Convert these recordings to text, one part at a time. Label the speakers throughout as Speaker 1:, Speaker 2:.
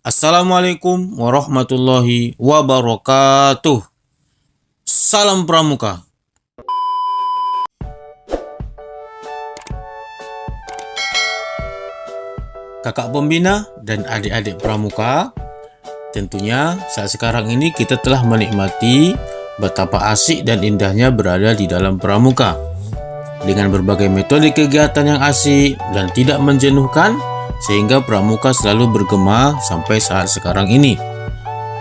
Speaker 1: Assalamualaikum warahmatullahi wabarakatuh. Salam Pramuka. Kakak pembina dan adik-adik Pramuka, tentunya saat sekarang ini kita telah menikmati betapa asik dan indahnya berada di dalam Pramuka. Dengan berbagai metode kegiatan yang asik dan tidak menjenuhkan, sehingga Pramuka selalu bergema sampai saat sekarang ini.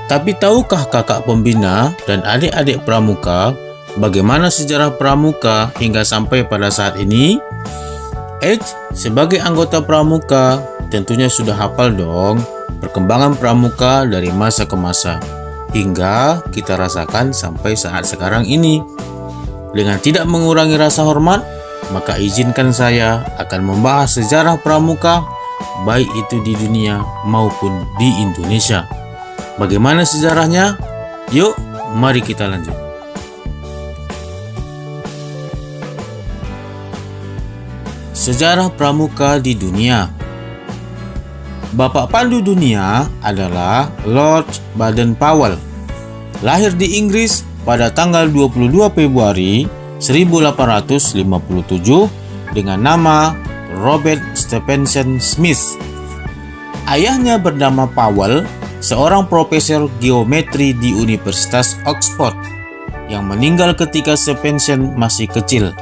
Speaker 1: Tapi tahukah kakak pembina dan adik-adik Pramuka bagaimana sejarah Pramuka hingga sampai pada saat ini? Sebagai anggota Pramuka, tentunya sudah hafal dong perkembangan Pramuka dari masa ke masa hingga kita rasakan sampai saat sekarang ini. Dengan tidak mengurangi rasa hormat, maka izinkan saya akan membahas sejarah Pramuka baik itu di dunia maupun di Indonesia. Bagaimana sejarahnya? Yuk, mari kita lanjut. Sejarah Pramuka di dunia. Bapak pandu dunia adalah Lord Baden-Powell. Lahir di Inggris pada tanggal 22 Februari 1857 dengan nama Robert Stephenson Smith. Ayahnya bernama Powell, seorang profesor geometri di Universitas Oxford yang meninggal ketika Stephenson masih kecil.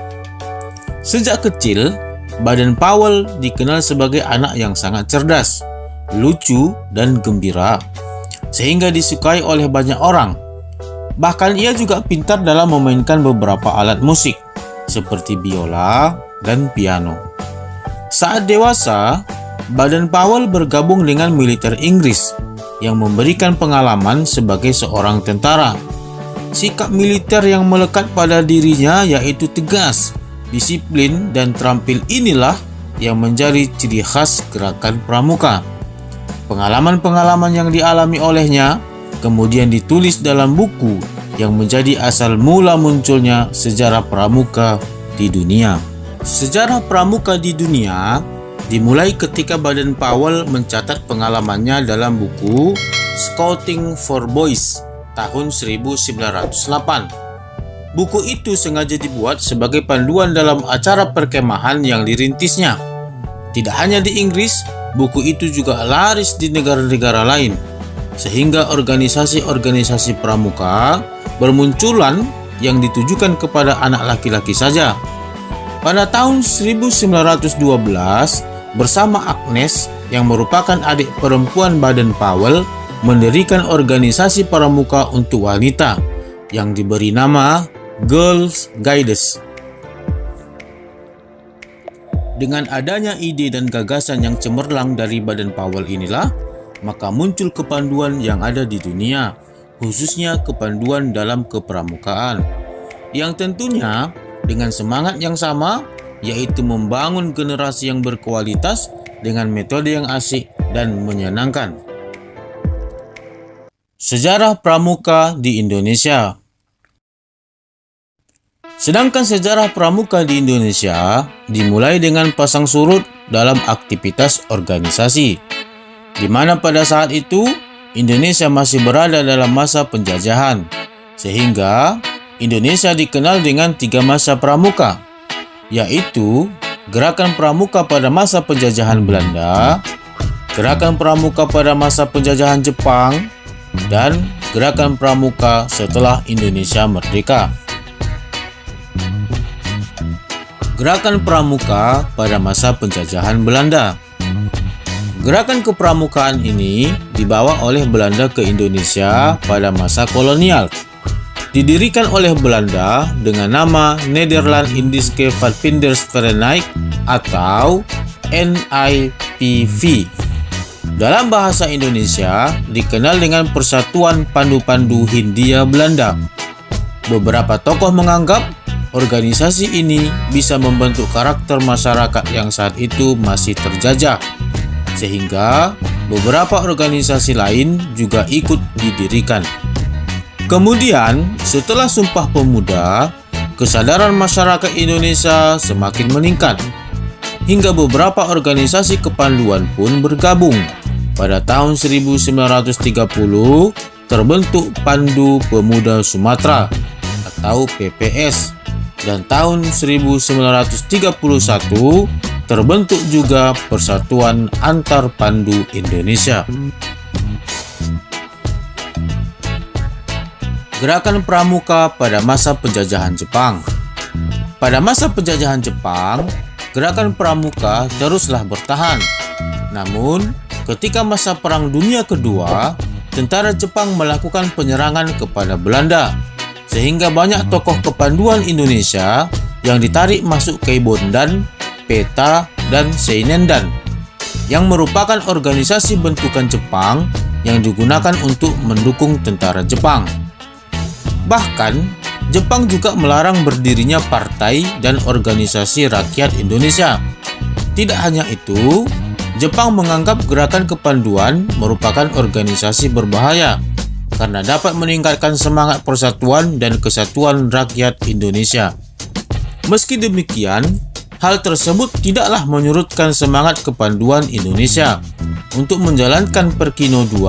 Speaker 1: Sejak kecil, Baden-Powell dikenal sebagai anak yang sangat cerdas, lucu, dan gembira, sehingga disukai oleh banyak orang. Bahkan ia juga pintar dalam memainkan beberapa alat musik, seperti biola dan piano. Saat dewasa, Baden-Powell bergabung dengan militer Inggris yang memberikan pengalaman sebagai seorang tentara. Sikap militer yang melekat pada dirinya yaitu tegas, disiplin, dan terampil inilah yang menjadi ciri khas gerakan Pramuka. Pengalaman-pengalaman yang dialami olehnya kemudian ditulis dalam buku yang menjadi asal mula munculnya sejarah Pramuka di dunia. Sejarah Pramuka di dunia dimulai ketika Baden-Powell mencatat pengalamannya dalam buku Scouting for Boys tahun 1908. Buku itu sengaja dibuat sebagai panduan dalam acara perkemahan yang dirintisnya. Tidak hanya di Inggris, buku itu juga laris di negara-negara lain, sehingga organisasi-organisasi pramuka bermunculan yang ditujukan kepada anak laki-laki saja. Pada tahun 1912, bersama Agnes yang merupakan adik perempuan Baden-Powell mendirikan organisasi pramuka untuk wanita yang diberi nama Girls Guides. Dengan adanya ide dan gagasan yang cemerlang dari Baden-Powell inilah, maka muncul kepanduan yang ada di dunia, khususnya kepanduan dalam kepramukaan, yang tentunya dengan semangat yang sama, yaitu membangun generasi yang berkualitas dengan metode yang asik dan menyenangkan. Sejarah Pramuka di Indonesia. Sedangkan sejarah Pramuka di Indonesia dimulai dengan pasang surut dalam aktivitas organisasi, di mana pada saat itu Indonesia masih berada dalam masa penjajahan, sehingga Indonesia dikenal dengan 3 masa pramuka, yaitu Gerakan Pramuka pada masa penjajahan Belanda, Gerakan Pramuka pada masa penjajahan Jepang, dan Gerakan Pramuka setelah Indonesia merdeka. Gerakan Pramuka pada masa penjajahan Belanda. Gerakan kepramukaan ini dibawa oleh Belanda ke Indonesia pada masa kolonial. Didirikan oleh Belanda dengan nama Nederland Indische Vadvindersvereniging atau NIPV. Dalam bahasa Indonesia dikenal dengan Persatuan Pandu-Pandu Hindia Belanda. Beberapa tokoh menganggap organisasi ini bisa membentuk karakter masyarakat yang saat itu masih terjajah, sehingga beberapa organisasi lain juga ikut didirikan. Kemudian, setelah Sumpah Pemuda, kesadaran masyarakat Indonesia semakin meningkat, hingga beberapa organisasi kepanduan pun bergabung. pada tahun 1930 terbentuk Pandu Pemuda Sumatera atau PPS, dan tahun 1931 terbentuk juga Persatuan Antar Pandu Indonesia. Gerakan Pramuka pada masa penjajahan Jepang. Pada masa penjajahan Jepang, gerakan Pramuka teruslah bertahan. Namun, ketika masa Perang Dunia Kedua, tentara Jepang melakukan penyerangan kepada Belanda, sehingga banyak tokoh kepanduan Indonesia yang ditarik masuk Keibondan, Peta, dan Seinendan, yang merupakan organisasi bentukan Jepang yang digunakan untuk mendukung tentara Jepang. Bahkan, Jepang juga melarang berdirinya partai dan organisasi rakyat Indonesia. Tidak hanya itu, Jepang menganggap gerakan kepanduan merupakan organisasi berbahaya karena dapat meningkatkan semangat persatuan dan kesatuan rakyat Indonesia. Meski demikian, hal tersebut tidaklah menyurutkan semangat kepanduan Indonesia untuk menjalankan Perkino II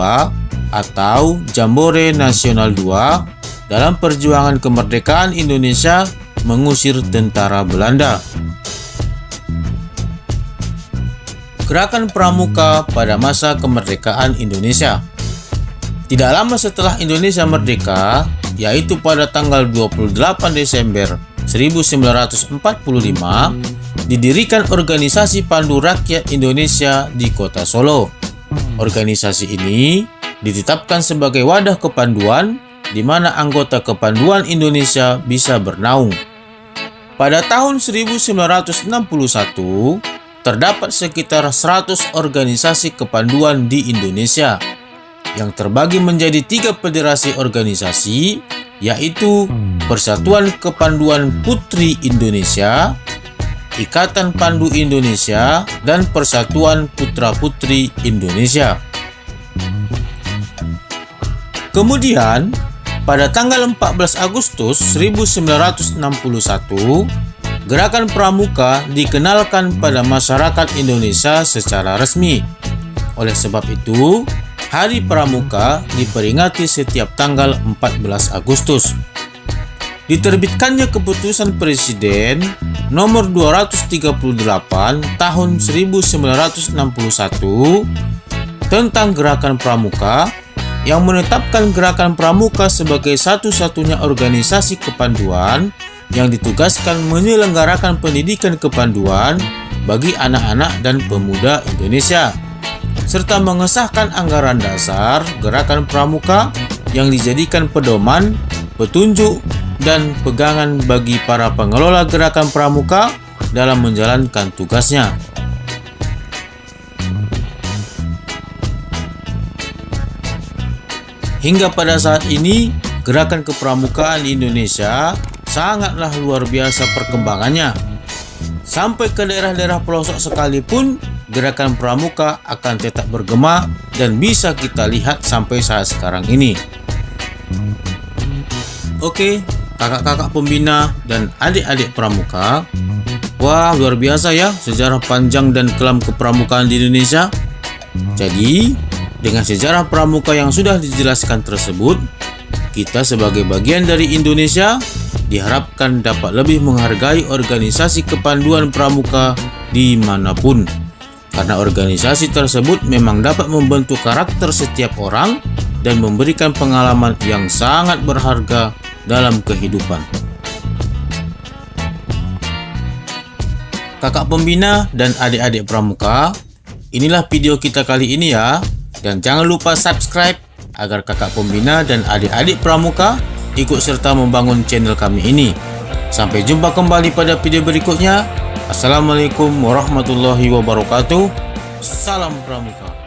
Speaker 1: atau Jambore Nasional II dalam perjuangan kemerdekaan Indonesia mengusir tentara Belanda. Gerakan Pramuka pada masa kemerdekaan Indonesia. Tidak lama setelah Indonesia merdeka, yaitu pada tanggal 28 Desember 1945, didirikan Organisasi Pandu Rakyat Indonesia di Kota Solo. Organisasi ini ditetapkan sebagai wadah kepanduan di mana anggota kepanduan Indonesia bisa bernaung. Pada tahun 1961, terdapat sekitar 100 organisasi kepanduan di Indonesia yang terbagi menjadi 3 federasi organisasi, yaitu Persatuan Kepanduan Putri Indonesia, Ikatan Pandu Indonesia, dan Persatuan Putra-Putri Indonesia. Kemudian, pada tanggal 14 Agustus 1961, Gerakan Pramuka dikenalkan pada masyarakat Indonesia secara resmi. Oleh sebab itu, Hari Pramuka diperingati setiap tanggal 14 Agustus. Diterbitkannya Keputusan Presiden nomor 238 tahun 1961 tentang Gerakan Pramuka yang menetapkan Gerakan Pramuka sebagai satu-satunya organisasi kepanduan yang ditugaskan menyelenggarakan pendidikan kepanduan bagi anak-anak dan pemuda Indonesia, serta mengesahkan anggaran dasar Gerakan Pramuka yang dijadikan pedoman, petunjuk, dan pegangan bagi para pengelola Gerakan Pramuka dalam menjalankan tugasnya. Hingga pada saat ini, gerakan kepramukaan di Indonesia sangatlah luar biasa perkembangannya. Sampai ke daerah-daerah pelosok sekalipun, gerakan pramuka akan tetap bergema dan bisa kita lihat sampai saat sekarang ini. Oke, kakak-kakak pembina dan adik-adik pramuka, wah luar biasa ya sejarah panjang dan kelam kepramukaan di Indonesia. Jadi, dengan sejarah pramuka yang sudah dijelaskan tersebut, kita sebagai bagian dari Indonesia diharapkan dapat lebih menghargai organisasi kepanduan pramuka dimanapun, karena organisasi tersebut memang dapat membentuk karakter setiap orang dan memberikan pengalaman yang sangat berharga dalam kehidupan. Kakak pembina dan adik-adik pramuka, inilah video kita kali ini ya. Dan jangan lupa subscribe agar kakak pembina dan adik-adik pramuka ikut serta membangun channel kami ini. Sampai jumpa kembali pada video berikutnya. Assalamualaikum warahmatullahi wabarakatuh. Salam pramuka.